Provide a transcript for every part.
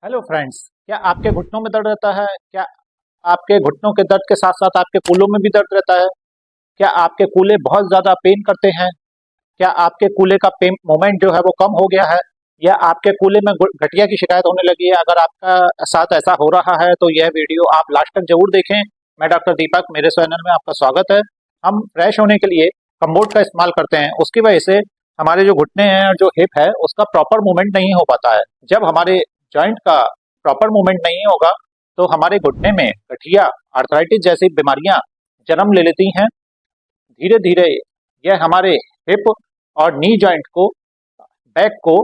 Hello friends, क्या आपके घुटनों में दर्द रहता है? क्या आपके घुटनों के दर्द के साथ साथ आपके कूल्हों में भी दर्द रहता है? क्या आपके कूल्हे बहुत ज़्यादा पेन करते हैं? क्या आपके कूल्हे का पेन मोमेंट जो है वो कम हो गया है? या आपके कूल्हे में गठिया की शिकायत होने लगी है? अगर आपका साथ ऐसा हो रहा है तो यह वीडियो आप लास्ट तक जरूर देखें। मैं डॉक्टर दीपक, मेरे चैनल में आपका स्वागत है। हम फ्रेश होने के लिए कम्बोर्ड का इस्तेमाल करते हैं। उसकी वजह से हमारे जो घुटने हैं और जो हिप है उसका प्रॉपर मूवमेंट नहीं हो पाता है। जब हमारे जॉइंट का प्रॉपर मूवमेंट नहीं होगा तो हमारे घुटने में गठिया, आर्थराइटिस जैसी बीमारियां जन्म ले लेती हैं। धीरे धीरे यह हमारे हिप और नी जॉइंट को, बैक को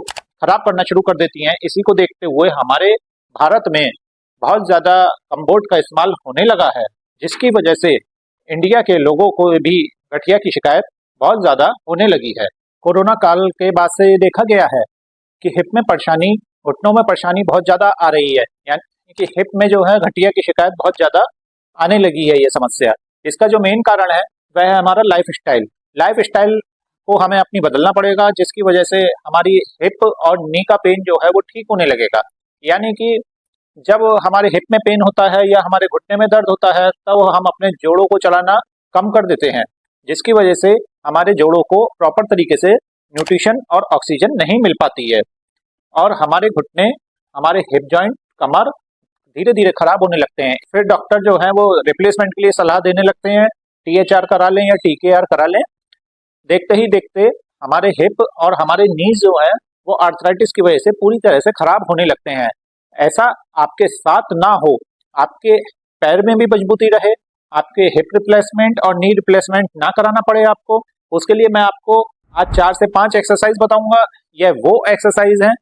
खराब करना शुरू कर देती हैं। इसी को देखते हुए हमारे भारत में बहुत ज़्यादा कम्बोर्ड का इस्तेमाल होने लगा है, जिसकी वजह से इंडिया के लोगों को भी गठिया की शिकायत बहुत ज़्यादा होने लगी है। कोरोना काल के बाद से ये देखा गया है कि हिप में परेशानी, घुटनों में परेशानी बहुत ज़्यादा आ रही है। यानी कि हिप में जो है गठिया की शिकायत बहुत ज़्यादा आने लगी है ये समस्या। इसका जो मेन कारण है वह है हमारा लाइफ स्टाइल। लाइफ स्टाइल को हमें अपनी बदलना पड़ेगा, जिसकी वजह से हमारी हिप और नी का पेन जो है वो ठीक होने लगेगा। यानी कि जब हमारे हिप में पेन होता है या हमारे घुटने में दर्द होता है तब हम अपने जोड़ों को चलाना कम कर देते हैं, जिसकी वजह से हमारे जोड़ों को प्रॉपर तरीके से न्यूट्रिशन और ऑक्सीजन नहीं मिल पाती है और हमारे घुटने, हमारे हिप जॉइंट, कमर धीरे धीरे खराब होने लगते हैं। फिर डॉक्टर जो है वो रिप्लेसमेंट के लिए सलाह देने लगते हैं, THR करा लें या TKR करा लें। देखते ही देखते हमारे हिप और हमारे नीज जो है वो आर्थराइटिस की वजह से पूरी तरह से खराब होने लगते हैं। ऐसा आपके साथ ना हो, आपके पैर में भी मजबूती रहे, आपके हिप रिप्लेसमेंट और नी रिप्लेसमेंट ना कराना पड़े आपको, उसके लिए मैं आपको आज 4 से 5 एक्सरसाइज बताऊंगा। यह वो एक्सरसाइज हैं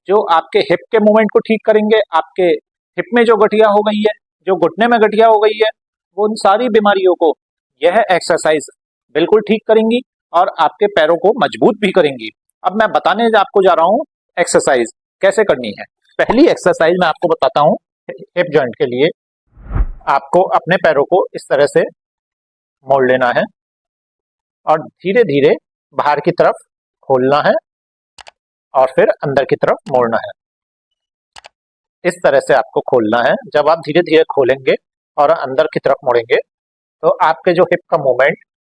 जो आपके हिप के मूवमेंट को ठीक करेंगे। आपके हिप में जो गठिया हो गई है, जो घुटने में गठिया हो गई है, वो उन सारी बीमारियों को यह एक्सरसाइज बिल्कुल ठीक करेंगी और आपके पैरों को मजबूत भी करेंगी। अब मैं बताने आपको जा रहा हूँ एक्सरसाइज कैसे करनी है। पहली एक्सरसाइज मैं आपको बताता हूँ हिप जॉइंट के लिए। आपको अपने पैरों को इस तरह से मोड़ लेना है और धीरे धीरे बाहर की तरफ खोलना है और फिर अंदर की तरफ मोड़ना है। इस तरह से आपको खोलना है। जब आप धीरे धीरे खोलेंगे और अंदर की तरफ मोड़ेंगे तो आपके जो हिप का मूवमेंट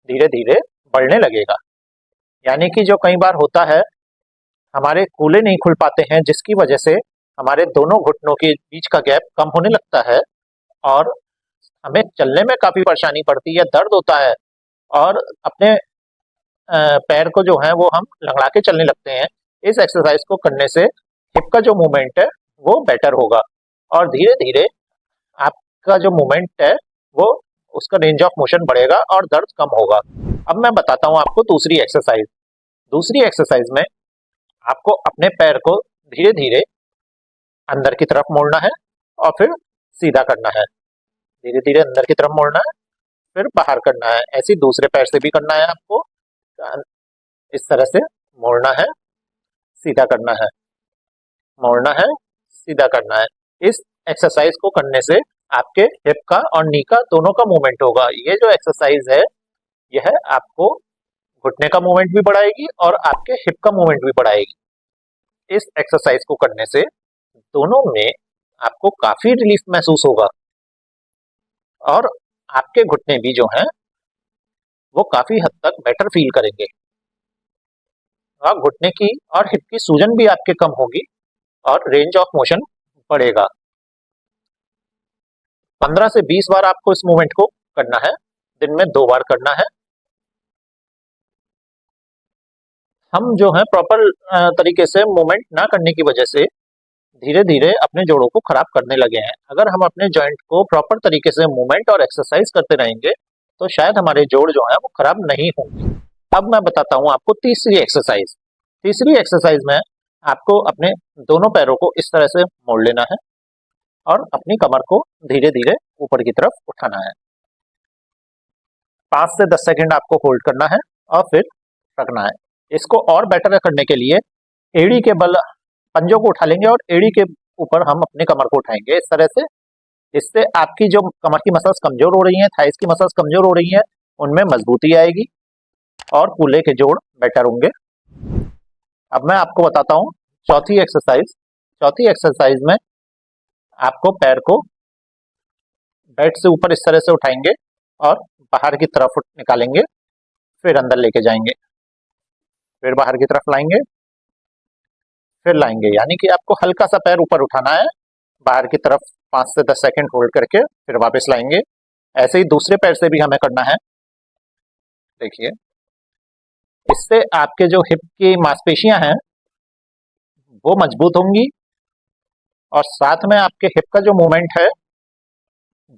धीरे धीरे बढ़ने लगेगा। यानी कि जो कई बार होता है हमारे कूल्हे नहीं खुल पाते हैं, जिसकी वजह से हमारे दोनों घुटनों के बीच का गैप कम होने लगता है और हमें चलने में काफ़ी परेशानी पड़ती है, दर्द होता है और अपने पैर को जो है वो हम लंगड़ा के चलने लगते हैं। इस एक्सरसाइज को करने से हिप का जो मूवमेंट है वो बेटर होगा और धीरे धीरे आपका जो मूवमेंट है वो, उसका रेंज ऑफ मोशन बढ़ेगा और दर्द कम होगा। अब मैं बताता हूँ आपको दूसरी एक्सरसाइज। दूसरी एक्सरसाइज में आपको अपने पैर को धीरे धीरे अंदर की तरफ मोड़ना है और फिर सीधा करना है। धीरे धीरे अंदर की तरफ मोड़ना है, फिर बाहर करना है। ऐसे दूसरे पैर से भी करना है आपको। इस तरह से मोड़ना है, सीधा करना है, मोड़ना है, सीधा करना है। इस एक्सरसाइज को करने से आपके हिप का और नी का दोनों का मूवमेंट होगा। ये जो एक्सरसाइज है यह आपको घुटने का मूवमेंट भी बढ़ाएगी और आपके हिप का मूवमेंट भी बढ़ाएगी। इस एक्सरसाइज को करने से दोनों में आपको काफी रिलीफ महसूस होगा और आपके घुटने भी जो हैं वो काफी हद तक बेटर फील करेंगे और घुटने की और हिप की सूजन भी आपके कम होगी और रेंज ऑफ मोशन बढ़ेगा। 15 से 20 बार आपको इस मूवमेंट को करना है, दिन में 2 बार करना है। हम जो है प्रॉपर तरीके से मूवमेंट ना करने की वजह से धीरे धीरे अपने जोड़ों को खराब करने लगे हैं। अगर हम अपने जॉइंट को प्रॉपर तरीके से मूवमेंट और एक्सरसाइज करते रहेंगे तो शायद हमारे जोड़ जो है वो खराब नहीं होंगे। अब मैं बताता हूँ आपको तीसरी एक्सरसाइज। तीसरी एक्सरसाइज में आपको अपने दोनों पैरों को इस तरह से मोड़ लेना है और अपनी कमर को धीरे धीरे ऊपर की तरफ उठाना है। 5 से 10 सेकंड आपको होल्ड करना है और फिर रखना है। इसको और बेटर करने के लिए एड़ी के बल पंजों को उठा लेंगे और एड़ी के ऊपर हम अपनी कमर को उठाएंगे इस तरह से। इससे आपकी जो कमर की मसल्स कमजोर हो रही हैं, थाइस की मसल्स कमजोर हो रही हैं, उनमें मजबूती आएगी और कूल्हे के जोड़ बेटर होंगे। अब मैं आपको बताता हूँ चौथी एक्सरसाइज। चौथी एक्सरसाइज में आपको पैर को बेड से ऊपर इस तरह से उठाएंगे और बाहर की तरफ निकालेंगे, फिर अंदर लेके जाएंगे, फिर बाहर की तरफ लाएंगे, फिर लाएंगे। यानी कि आपको हल्का सा पैर ऊपर उठाना है, बाहर की तरफ 5 से 10 सेकंड होल्ड करके फिर वापस लाएंगे। ऐसे ही दूसरे पैर से भी हमें करना है। देखिए, इससे आपके जो हिप की मांसपेशियां हैं वो मजबूत होंगी और साथ में आपके हिप का जो मूवमेंट है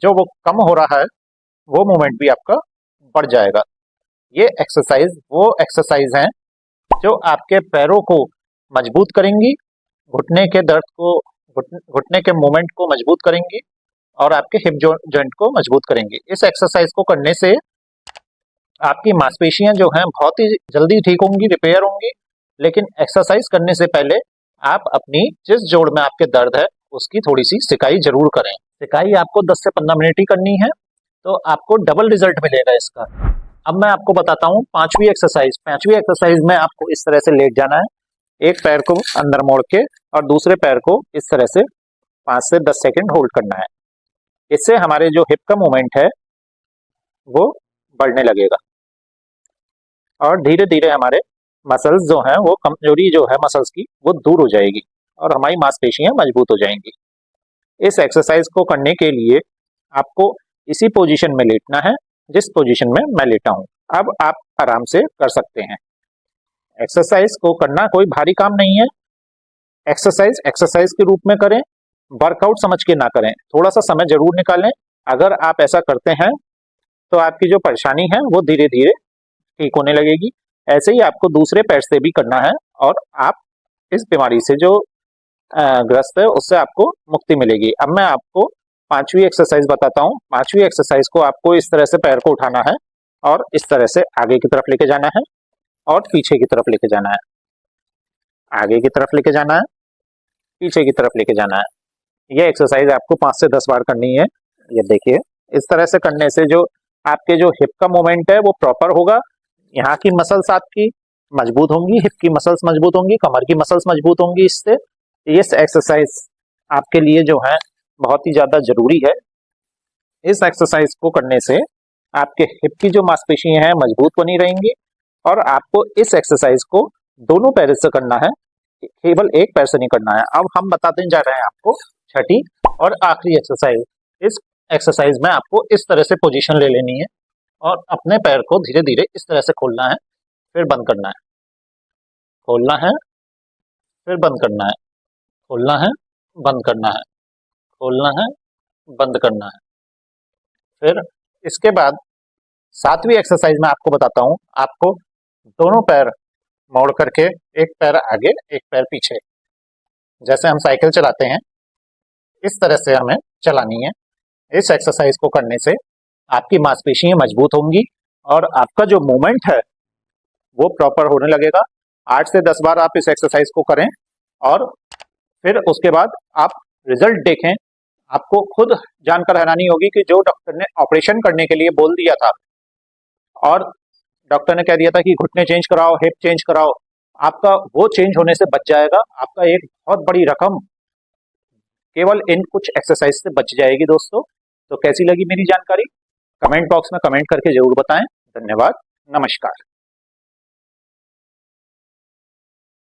जो वो कम हो रहा है वो मूवमेंट भी आपका बढ़ जाएगा। ये एक्सरसाइज वो एक्सरसाइज हैं जो आपके पैरों को मजबूत करेंगी, घुटने के दर्द को घुटने के मूवमेंट को मजबूत करेंगी और आपके हिप जॉइंट को मजबूत करेंगी। इस एक्सरसाइज को करने से आपकी मांसपेशियां जो हैं बहुत ही जल्दी ठीक होंगी, रिपेयर होंगी। लेकिन एक्सरसाइज करने से पहले आप अपनी जिस जोड़ में आपके दर्द है उसकी थोड़ी सी सिकाई जरूर करें। सिकाई आपको 10 से 15 मिनट ही करनी है, तो आपको डबल रिजल्ट मिलेगा इसका। अब मैं आपको बताता हूँ पांचवी एक्सरसाइज। पांचवी एक्सरसाइज में आपको इस तरह से लेट जाना है, एक पैर को अंदर मोड़ के और दूसरे पैर को इस तरह से 5 से 10 सेकंड होल्ड करना है। इससे हमारे जो हिप का मूवमेंट है वो बढ़ने लगेगा और धीरे धीरे हमारे मसल्स जो हैं वो कमजोरी जो है मसल्स की वो दूर हो जाएगी और हमारी मांसपेशियां मजबूत हो जाएंगी। इस एक्सरसाइज को करने के लिए आपको इसी पोजीशन में लेटना है जिस पोजीशन में मैं लेटा हूं। अब आप आराम से कर सकते हैं। एक्सरसाइज को करना कोई भारी काम नहीं है। एक्सरसाइज एक्सरसाइज के रूप में करें, वर्कआउट समझ के ना करें। थोड़ा सा समय जरूर निकालें। अगर आप ऐसा करते हैं तो आपकी जो परेशानी है वो धीरे धीरे ठीक होने लगेगी। ऐसे ही आपको दूसरे पैर से भी करना है और आप इस बीमारी से जो ग्रस्त है उससे आपको मुक्ति मिलेगी। अब मैं आपको पांचवी एक्सरसाइज बताता हूँ। पांचवी एक्सरसाइज को आपको इस तरह से पैर को उठाना है और इस तरह से आगे की तरफ लेके जाना है और पीछे की तरफ लेके जाना है, आगे की तरफ लेके जाना है, पीछे की तरफ लेके जाना है। यह एक्सरसाइज आपको 5 से 10 बार करनी है। ये देखिए, इस तरह से करने से जो आपके जो हिप का मूवमेंट है वो प्रॉपर होगा। यहाँ की मसल्स आपकी मजबूत होंगी, हिप की मसल्स मजबूत होंगी, कमर की मसल्स मजबूत होंगी। इससे इस एक्सरसाइज आपके लिए जो है बहुत ही ज्यादा जरूरी है। इस एक्सरसाइज को करने से आपके हिप की जो मांसपेशियां हैं मजबूत बनी रहेंगी और आपको इस एक्सरसाइज को दोनों पैर से करना है, केवल एक पैर से नहीं करना है। अब हम बताते जा रहे हैं आपको छठी और आखिरी एक्सरसाइज। इस एक्सरसाइज में आपको इस तरह से पोजीशन ले लेनी है और अपने पैर को धीरे धीरे इस तरह से खोलना है, फिर बंद करना है, खोलना है, फिर बंद करना है, खोलना है, बंद करना है, खोलना है, बंद करना है। फिर इसके बाद सातवीं एक्सरसाइज में आपको बताता हूँ। आपको दोनों पैर मोड़ करके एक पैर आगे एक पैर पीछे, जैसे हम साइकिल चलाते हैं इस तरह से हमें चलानी है। इस एक्सरसाइज को करने से आपकी मांसपेशियां मजबूत होंगी और आपका जो मूवमेंट है वो प्रॉपर होने लगेगा। 8 से 10 बार आप इस एक्सरसाइज को करें और फिर उसके बाद आप रिजल्ट देखें। आपको खुद जानकर हैरानी होगी कि जो डॉक्टर ने ऑपरेशन करने के लिए बोल दिया था और डॉक्टर ने कह दिया था कि घुटने चेंज कराओ, हिप चेंज कराओ, आपका वो चेंज होने से बच जाएगा। आपका एक बहुत बड़ी रकम केवल इन कुछ एक्सरसाइज से बच जाएगी दोस्तों। तो कैसी लगी मेरी जानकारी? कमेंट बॉक्स में कमेंट करके जरूर बताएं। धन्यवाद, नमस्कार।